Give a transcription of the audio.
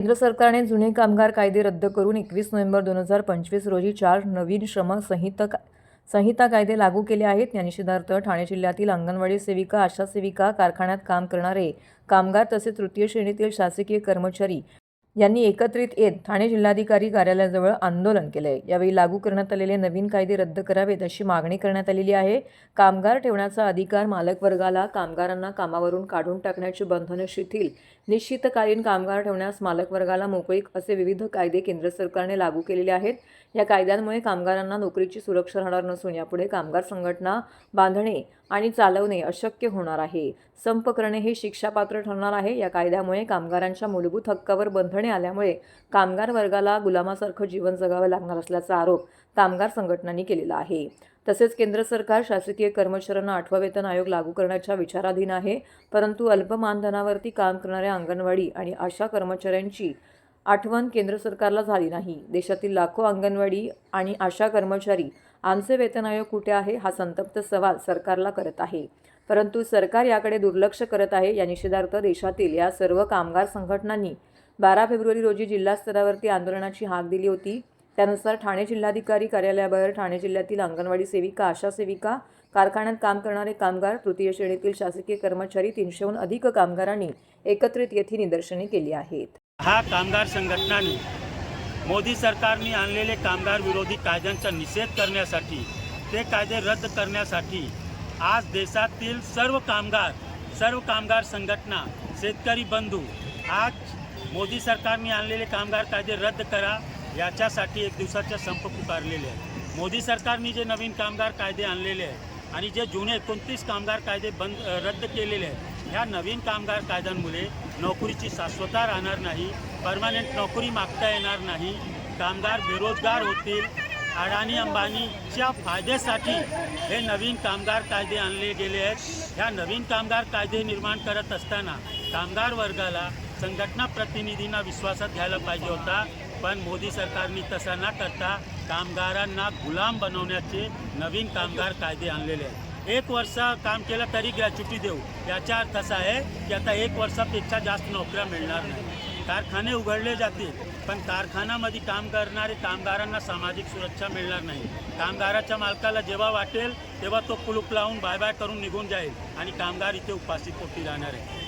केंद्र सरकारने जुने कामगार कायदे रद्द करून 21 नोव्हेंबर 2025 रोजी 4 नवीन श्रम संहिता कायदे लागू केले आहेत। या निषेधार्थ ठाणे जिल्ह्यातील अंगणवाडी सेविका, आशा सेविका, कारखान्यात काम करणारे कामगार तसेच तृतीय श्रेणीतील शासकीय कर्मचारी यांनी एकत्रित येत ठाणे जिल्हाधिकारी कार्यालयाजवळ आंदोलन केले। यावेळी लागू करण्यात आलेले नवीन कायदे रद्द करावेत अशी मागणी करण्यात आलेली आहे। कामगार ठेवण्याचा अधिकार मालक वर्गाला, कामगारांना कामावरून काढून टाकण्याची बंधने शिथिल, निश्चितकालीन कामगार ठेवण्यास मालक वर्गाला मोकळीक असे विविध कायदे केंद्र सरकारने लागू केलेले आहेत। या कायद्यांमुळे कामगारांना नोकरीची सुरक्षा राहणार नसून यापुढे कामगार संघटना बांधणे आणि चालवणे अशक्य होणार आहे। संप करणे हे शिक्षापात्र ठरणार आहे। या कायद्यामुळे कामगारांच्या मूलभूत हक्कावर बंधने आल्यामुळे कामगार वर्गाला गुलामासारखं जीवन जगावे लागणार असल्याचा आरोप कामगार संघटनांनी केलेला आहे। तसेच केंद्र सरकार शासकीय कर्मचाऱ्यांना 8वा वेतन आयोग लागू करण्याच्या विचाराधीन आहे, परंतु अल्प मानधनावरती काम करणाऱ्या अंगणवाडी आणि आशा कर्मचाऱ्यांची आठवण केंद्र सरकारला झाली नाही। देशातील लाखो अंगणवाडी आणि आशा कर्मचारी आमचे वेतन आयोग कुठे आहे हा संतप्त सवाल सरकारला करत आहे, परंतु सरकार याकडे दुर्लक्ष करत आहे। या निषेधार्थ देशातील या सर्व कामगार संघटनांनी 12 फेब्रुवारी रोजी जिल्हा स्तरावरती आंदोलनाची हाक दिली होती। त्यानुसार ठाणे जिल्हाधिकारी कार्यालयाबाहेर ठाणे जिल्ह्यातील अंगणवाडी सेविका, आशा सेविका, कारखान्यात काम करणारे कामगार, तृतीय श्रेणीतील शासकीय कर्मचारी 300हून अधिक कामगारांनी एकत्रित येथे निदर्शने केली आहेत। हा कामगार संघटनांनी मोदी सरकारने आणलेले कामगार विरोधी कायद्यांचा निषेध करण्यासाठी, ते कायदे रद्द करण्यासाठी आज देशातील सर्व कामगार संघटना, शेतकरी बंधू आज मोदी सरकारने आणलेले कामगार कायदे रद्द करा याच्यासाठी एक दिवसाचा संप पुकारलेले आहे। मोदी सरकारने जे नवीन कामगार कायदे आणलेले आहेत आणि जे जुने 29 कामगार कायदे रद्द केलेले आहेत, ह्या नवीन कामगार कायद्यांमुळे नोकरीची शाश्वतता राहणार नाही, परमनंट नोकरी मागता येणार नाही, कामगार बेरोजगार होतील। अडाणी अंबानीच्या फायद्यासाठी हे नवीन कामगार कायदे आणले गेले आहेत। ह्या नवीन कामगार कायदे निर्माण करत असताना कामगार वर्गाला, संघटना प्रतिनिधींना विश्वासात घ्यायला पाहिजे होता, पण मोदी सरकारने तसा न करता कामगारांना गुलाम बनवण्याचे नवीन कामगार कायदे आणलेले आहेत। 1 वर्ष काम केलं तरी ग्रॅच्युटी देऊ, याचा अर्थ असा आहे की आता 1 वर्षापेक्षा जास्त नोकऱ्या मिळणार नाही। कारखाने उघडले जातील, पण कारखान्यामध्ये काम करणारे कामगारांना सामाजिक सुरक्षा मिळणार नाही। कामगाराच्या मालकाला जेव्हा वाटेल तेव्हा तो कुलूप लावून बाय बाय करून निघून जाईल आणि कामगार इथे उपाशी पोटी राहणार आहे।